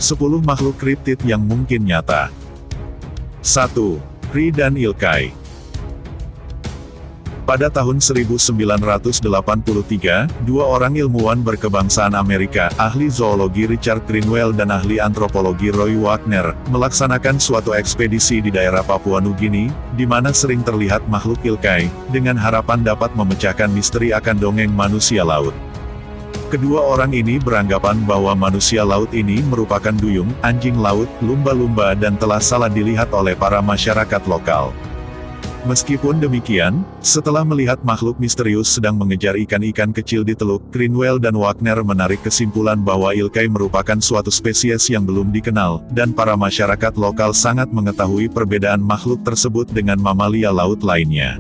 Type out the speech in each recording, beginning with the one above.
10 makhluk kriptid yang mungkin nyata. 1. Ri dan Ilkay. Pada tahun 1983, dua orang ilmuwan berkebangsaan Amerika, ahli zoologi Richard Greenwell dan ahli antropologi Roy Wagner, melaksanakan suatu ekspedisi di daerah Papua Nugini, di mana sering terlihat makhluk Ilkay, dengan harapan dapat memecahkan misteri akan dongeng manusia laut. Kedua orang ini beranggapan bahwa manusia laut ini merupakan duyung, anjing laut, lumba-lumba dan telah salah dilihat oleh para masyarakat lokal. Meskipun demikian, setelah melihat makhluk misterius sedang mengejar ikan-ikan kecil di teluk, Greenwell dan Wagner menarik kesimpulan bahwa Ilkay merupakan suatu spesies yang belum dikenal, dan para masyarakat lokal sangat mengetahui perbedaan makhluk tersebut dengan mamalia laut lainnya.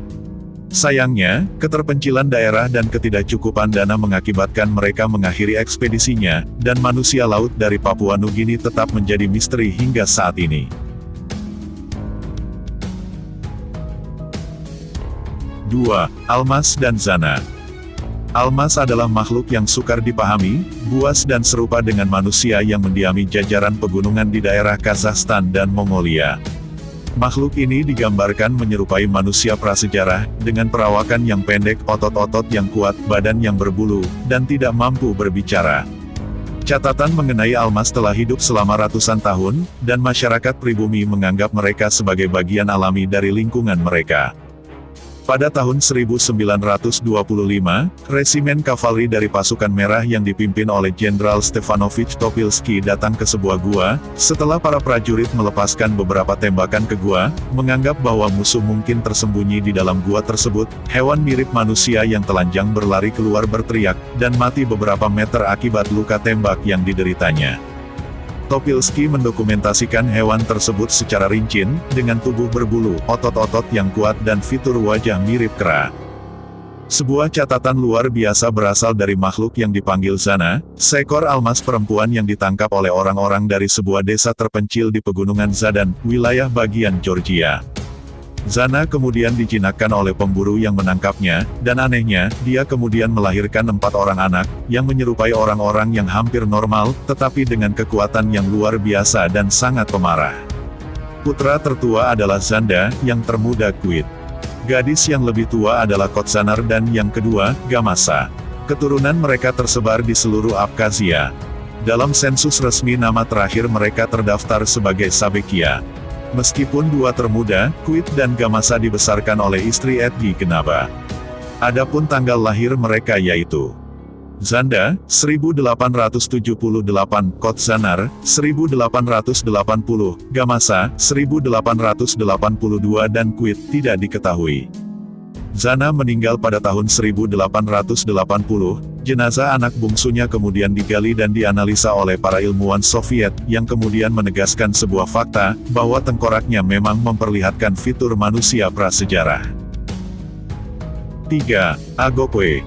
Sayangnya, keterpencilan daerah dan ketidakcukupan dana mengakibatkan mereka mengakhiri ekspedisinya, dan manusia laut dari Papua Nugini tetap menjadi misteri hingga saat ini. 2. Almas dan Zana. Almas adalah makhluk yang sukar dipahami, buas dan serupa dengan manusia yang mendiami jajaran pegunungan di daerah Kazakhstan dan Mongolia. Makhluk ini digambarkan menyerupai manusia prasejarah, dengan perawakan yang pendek, otot-otot yang kuat, badan yang berbulu, dan tidak mampu berbicara. Catatan mengenai almas telah hidup selama ratusan tahun, dan masyarakat pribumi menganggap mereka sebagai bagian alami dari lingkungan mereka. Pada tahun 1925, resimen kavalri dari pasukan merah yang dipimpin oleh Jenderal Stefanovich Topilsky datang ke sebuah gua. Setelah para prajurit melepaskan beberapa tembakan ke gua, menganggap bahwa musuh mungkin tersembunyi di dalam gua tersebut, hewan mirip manusia yang telanjang berlari keluar berteriak, dan mati beberapa meter akibat luka tembak yang dideritanya. Topilsky mendokumentasikan hewan tersebut secara rinci, dengan tubuh berbulu, otot-otot yang kuat dan fitur wajah mirip kera. Sebuah catatan luar biasa berasal dari makhluk yang dipanggil Zana, seekor almas perempuan yang ditangkap oleh orang-orang dari sebuah desa terpencil di pegunungan Zadan, wilayah bagian Georgia. Zana kemudian dijinakkan oleh pemburu yang menangkapnya, dan anehnya, dia kemudian melahirkan 4 orang anak, yang menyerupai orang-orang yang hampir normal, tetapi dengan kekuatan yang luar biasa dan sangat pemarah. Putra tertua adalah Zanda, yang termuda Kuit. Gadis yang lebih tua adalah Kotsanar dan yang kedua, Gamasa. Keturunan mereka tersebar di seluruh Abkhazia. Dalam sensus resmi nama terakhir mereka terdaftar sebagai Sabekia. Meskipun dua termuda, Kuit dan Gamasa dibesarkan oleh istri Edgi Genaba. Adapun tanggal lahir mereka yaitu Zanda, 1878, Kotsanar, 1880, Gamasa, 1882 dan Kuit tidak diketahui. Zana meninggal pada tahun 1880, jenazah anak bungsunya kemudian digali dan dianalisa oleh para ilmuwan Soviet, yang kemudian menegaskan sebuah fakta, bahwa tengkoraknya memang memperlihatkan fitur manusia prasejarah. 3. Agokwe.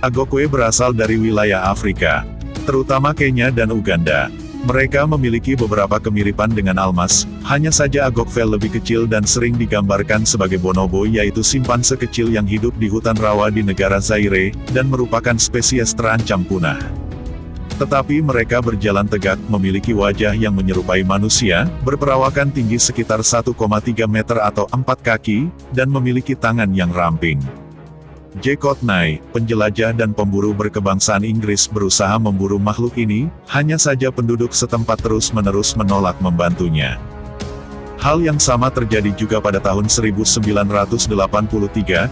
Agokwe berasal dari wilayah Afrika, terutama Kenya dan Uganda. Mereka memiliki beberapa kemiripan dengan almas, hanya saja Agokwe lebih kecil dan sering digambarkan sebagai bonobo, yaitu simpanse kecil yang hidup di hutan rawa di negara Zaire, dan merupakan spesies terancam punah. Tetapi mereka berjalan tegak, memiliki wajah yang menyerupai manusia, berperawakan tinggi sekitar 1,3 meter atau 4 kaki, dan memiliki tangan yang ramping. J. Courtney, penjelajah dan pemburu berkebangsaan Inggris berusaha memburu makhluk ini, hanya saja penduduk setempat terus-menerus menolak membantunya. Hal yang sama terjadi juga pada tahun 1983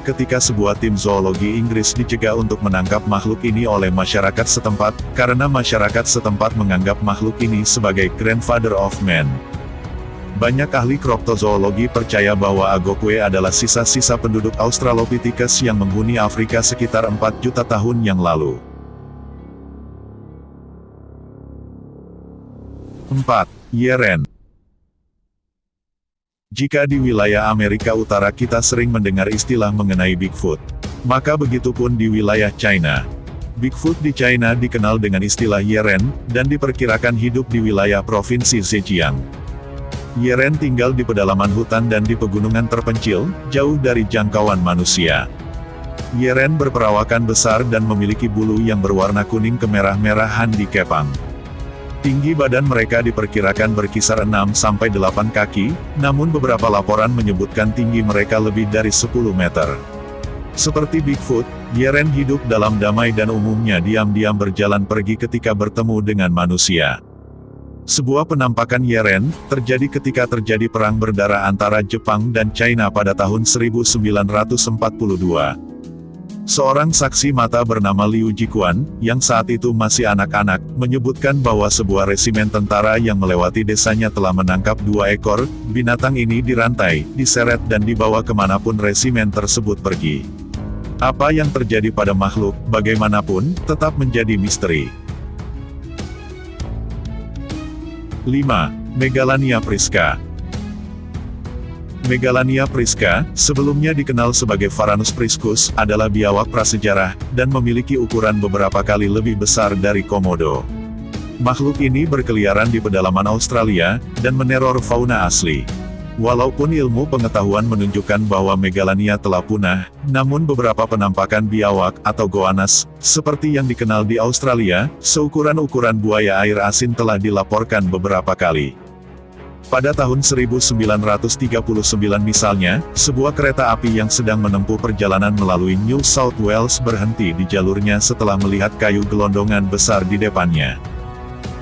ketika sebuah tim zoologi Inggris dicegah untuk menangkap makhluk ini oleh masyarakat setempat, karena masyarakat setempat menganggap makhluk ini sebagai grandfather of man. Banyak ahli kriptozoologi percaya bahwa Agokwe adalah sisa-sisa penduduk Australopithecus yang menghuni Afrika sekitar 4 juta tahun yang lalu. 4. Yeren. Jika di wilayah Amerika Utara kita sering mendengar istilah mengenai Bigfoot, maka begitupun di wilayah China. Bigfoot di China dikenal dengan istilah Yeren, dan diperkirakan hidup di wilayah provinsi Zhejiang. Yeren tinggal di pedalaman hutan dan di pegunungan terpencil, jauh dari jangkauan manusia. Yeren berperawakan besar dan memiliki bulu yang berwarna kuning kemerah-merahan di kepang. Tinggi badan mereka diperkirakan berkisar 6-8 kaki, namun beberapa laporan menyebutkan tinggi mereka lebih dari 10 meter. Seperti Bigfoot, Yeren hidup dalam damai dan umumnya diam-diam berjalan pergi ketika bertemu dengan manusia. Sebuah penampakan Yeren terjadi ketika terjadi perang berdarah antara Jepang dan China pada tahun 1942. Seorang saksi mata bernama Liu Jikuan, yang saat itu masih anak-anak, menyebutkan bahwa sebuah resimen tentara yang melewati desanya telah menangkap 2 ekor binatang ini dirantai, diseret dan dibawa kemanapun resimen tersebut pergi. Apa yang terjadi pada makhluk, bagaimanapun, tetap menjadi misteri. 5. Megalania prisca. Megalania prisca, sebelumnya dikenal sebagai Varanus priscus, adalah biawak prasejarah, dan memiliki ukuran beberapa kali lebih besar dari komodo. Makhluk ini berkeliaran di pedalaman Australia, dan meneror fauna asli. Walaupun ilmu pengetahuan menunjukkan bahwa Megalania telah punah, namun beberapa penampakan biawak atau goannas, seperti yang dikenal di Australia, seukuran-ukuran buaya air asin telah dilaporkan beberapa kali. Pada tahun 1939 misalnya, sebuah kereta api yang sedang menempuh perjalanan melalui New South Wales berhenti di jalurnya setelah melihat kayu gelondongan besar di depannya.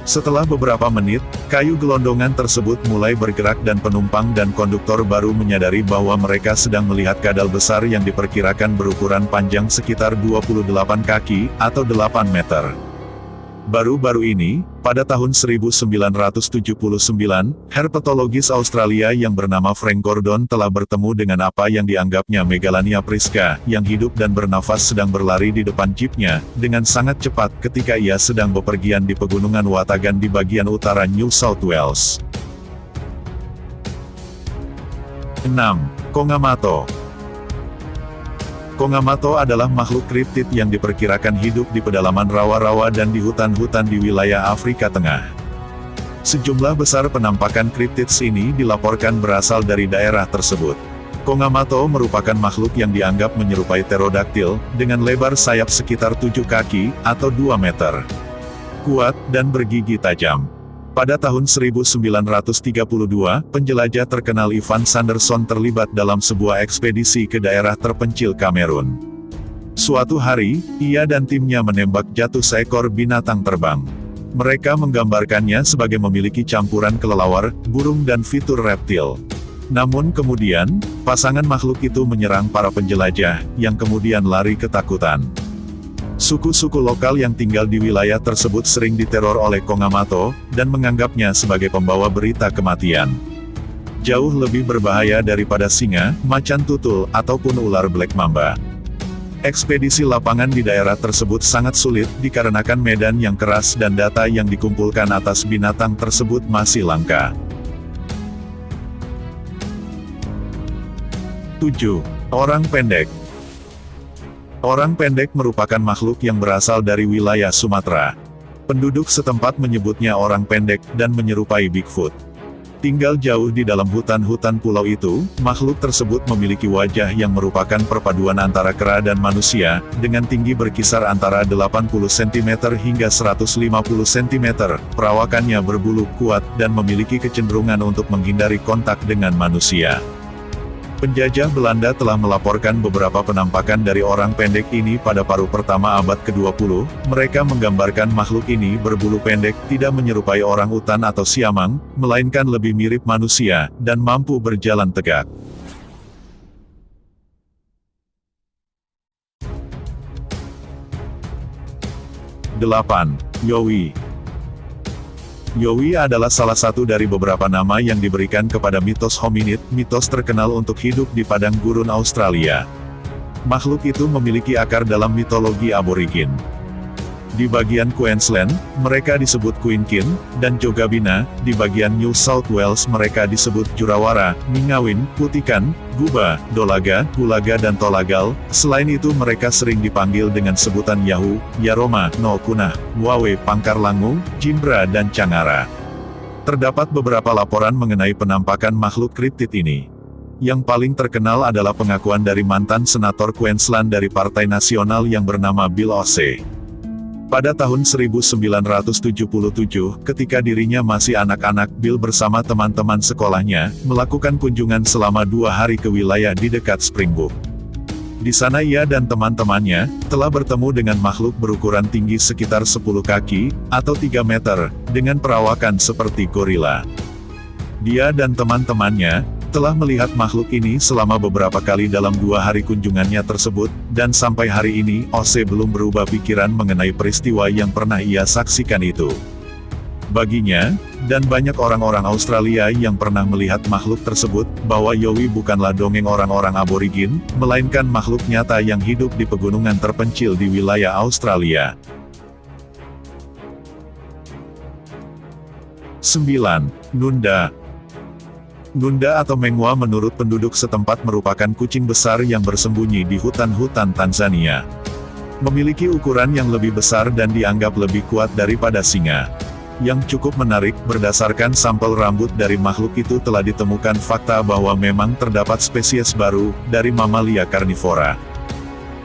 Setelah beberapa menit, kayu gelondongan tersebut mulai bergerak dan penumpang dan konduktor baru menyadari bahwa mereka sedang melihat kadal besar yang diperkirakan berukuran panjang sekitar 28 kaki, atau 8 meter. Baru-baru ini, pada tahun 1979, herpetologis Australia yang bernama Frank Gordon telah bertemu dengan apa yang dianggapnya Megalania prisca, yang hidup dan bernafas sedang berlari di depan jeepnya, dengan sangat cepat ketika ia sedang bepergian di pegunungan Watagan di bagian utara New South Wales. 6. Kongamato. Kongamato adalah makhluk kriptid yang diperkirakan hidup di pedalaman rawa-rawa dan di hutan-hutan di wilayah Afrika Tengah. Sejumlah besar penampakan kriptids ini dilaporkan berasal dari daerah tersebut. Kongamato merupakan makhluk yang dianggap menyerupai pterodaktil, dengan lebar sayap sekitar 7 kaki, atau 2 meter. Kuat, dan bergigi tajam. Pada tahun 1932, penjelajah terkenal Ivan Sanderson terlibat dalam sebuah ekspedisi ke daerah terpencil Kamerun. Suatu hari, ia dan timnya menembak jatuh seekor binatang terbang. Mereka menggambarkannya sebagai memiliki campuran kelelawar, burung dan fitur reptil. Namun kemudian, pasangan makhluk itu menyerang para penjelajah, yang kemudian lari ketakutan. Suku-suku lokal yang tinggal di wilayah tersebut sering diteror oleh Kongamato, dan menganggapnya sebagai pembawa berita kematian. Jauh lebih berbahaya daripada singa, macan tutul, ataupun ular black mamba. Ekspedisi lapangan di daerah tersebut sangat sulit, dikarenakan medan yang keras dan data yang dikumpulkan atas binatang tersebut masih langka. 7. Orang pendek. Orang pendek merupakan makhluk yang berasal dari wilayah Sumatera. Penduduk setempat menyebutnya orang pendek, dan menyerupai Bigfoot. Tinggal jauh di dalam hutan-hutan pulau itu, makhluk tersebut memiliki wajah yang merupakan perpaduan antara kera dan manusia, dengan tinggi berkisar antara 80 cm hingga 150 cm, perawakannya berbulu kuat, dan memiliki kecenderungan untuk menghindari kontak dengan manusia. Penjajah Belanda telah melaporkan beberapa penampakan dari orang pendek ini pada paruh pertama abad ke-20, mereka menggambarkan makhluk ini berbulu pendek, tidak menyerupai orang utan atau siamang, melainkan lebih mirip manusia, dan mampu berjalan tegak. 8. Yowie. Yowie adalah salah satu dari beberapa nama yang diberikan kepada mitos hominid, mitos terkenal untuk hidup di padang gurun Australia. Makhluk itu memiliki akar dalam mitologi aborigin. Di bagian Queensland, mereka disebut Quinkin, dan Jogabina, di bagian New South Wales mereka disebut Jurawara, Mingawin, Putikan, Guba, Dolaga, Gulaga dan Tolagal. Selain itu mereka sering dipanggil dengan sebutan Yahu, Yaroma, No Kunah, Wawe, Pangkarlangu, Jimbra dan Cangara. Terdapat beberapa laporan mengenai penampakan makhluk kriptid ini. Yang paling terkenal adalah pengakuan dari mantan senator Queensland dari Partai Nasional yang bernama Bill O'Shea. Pada tahun 1977, ketika dirinya masih anak-anak, Bill bersama teman-teman sekolahnya, melakukan kunjungan selama 2 hari ke wilayah di dekat Springbrook. Di sana ia dan teman-temannya, telah bertemu dengan makhluk berukuran tinggi sekitar 10 kaki, atau 3 meter, dengan perawakan seperti gorila. Dia dan teman-temannya, telah melihat makhluk ini selama beberapa kali dalam 2 hari kunjungannya tersebut, dan sampai hari ini, OC belum berubah pikiran mengenai peristiwa yang pernah ia saksikan itu. Baginya, dan banyak orang-orang Australia yang pernah melihat makhluk tersebut, bahwa Yowie bukanlah dongeng orang-orang aborigin, melainkan makhluk nyata yang hidup di pegunungan terpencil di wilayah Australia. 9. Nunda. Nunda atau Mengwa menurut penduduk setempat merupakan kucing besar yang bersembunyi di hutan-hutan Tanzania. Memiliki ukuran yang lebih besar dan dianggap lebih kuat daripada singa. Yang cukup menarik, berdasarkan sampel rambut dari makhluk itu telah ditemukan fakta bahwa memang terdapat spesies baru, dari mamalia karnivora.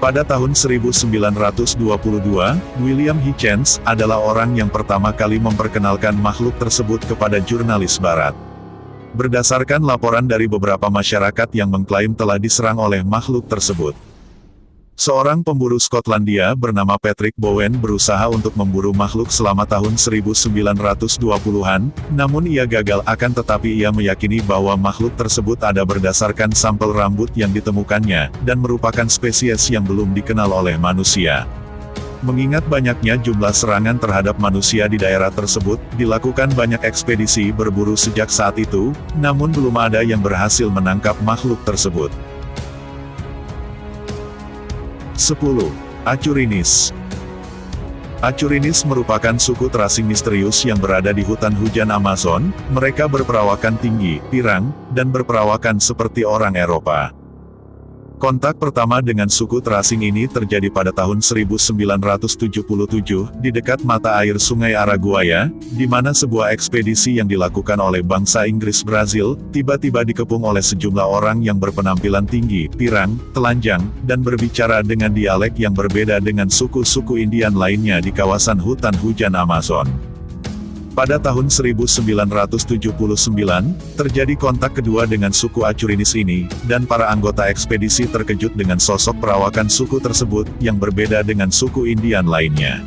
Pada tahun 1922, William Hitchens adalah orang yang pertama kali memperkenalkan makhluk tersebut kepada jurnalis barat. Berdasarkan laporan dari beberapa masyarakat yang mengklaim telah diserang oleh makhluk tersebut. Seorang pemburu Skotlandia bernama Patrick Bowen berusaha untuk memburu makhluk selama tahun 1920-an, namun ia gagal, akan tetapi ia meyakini bahwa makhluk tersebut ada berdasarkan sampel rambut yang ditemukannya, dan merupakan spesies yang belum dikenal oleh manusia. Mengingat banyaknya jumlah serangan terhadap manusia di daerah tersebut, dilakukan banyak ekspedisi berburu sejak saat itu, namun belum ada yang berhasil menangkap makhluk tersebut. 10. Acurinis. Acurinis merupakan suku terasing misterius yang berada di hutan hujan Amazon. Mereka berperawakan tinggi, pirang, dan berperawakan seperti orang Eropa. Kontak pertama dengan suku terasing ini terjadi pada tahun 1977, di dekat mata air Sungai Araguaia, di mana sebuah ekspedisi yang dilakukan oleh bangsa Inggris Brazil, tiba-tiba dikepung oleh sejumlah orang yang berpenampilan tinggi, pirang, telanjang, dan berbicara dengan dialek yang berbeda dengan suku-suku Indian lainnya di kawasan hutan hujan Amazon. Pada tahun 1979, terjadi kontak kedua dengan suku Acurinis ini, dan para anggota ekspedisi terkejut dengan sosok perawakan suku tersebut, yang berbeda dengan suku Indian lainnya.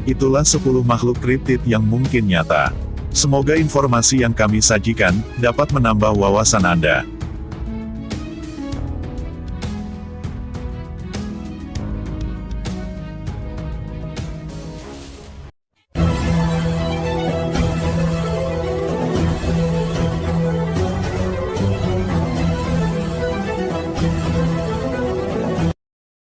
Itulah 10 makhluk kriptid yang mungkin nyata. Semoga informasi yang kami sajikan, dapat menambah wawasan Anda.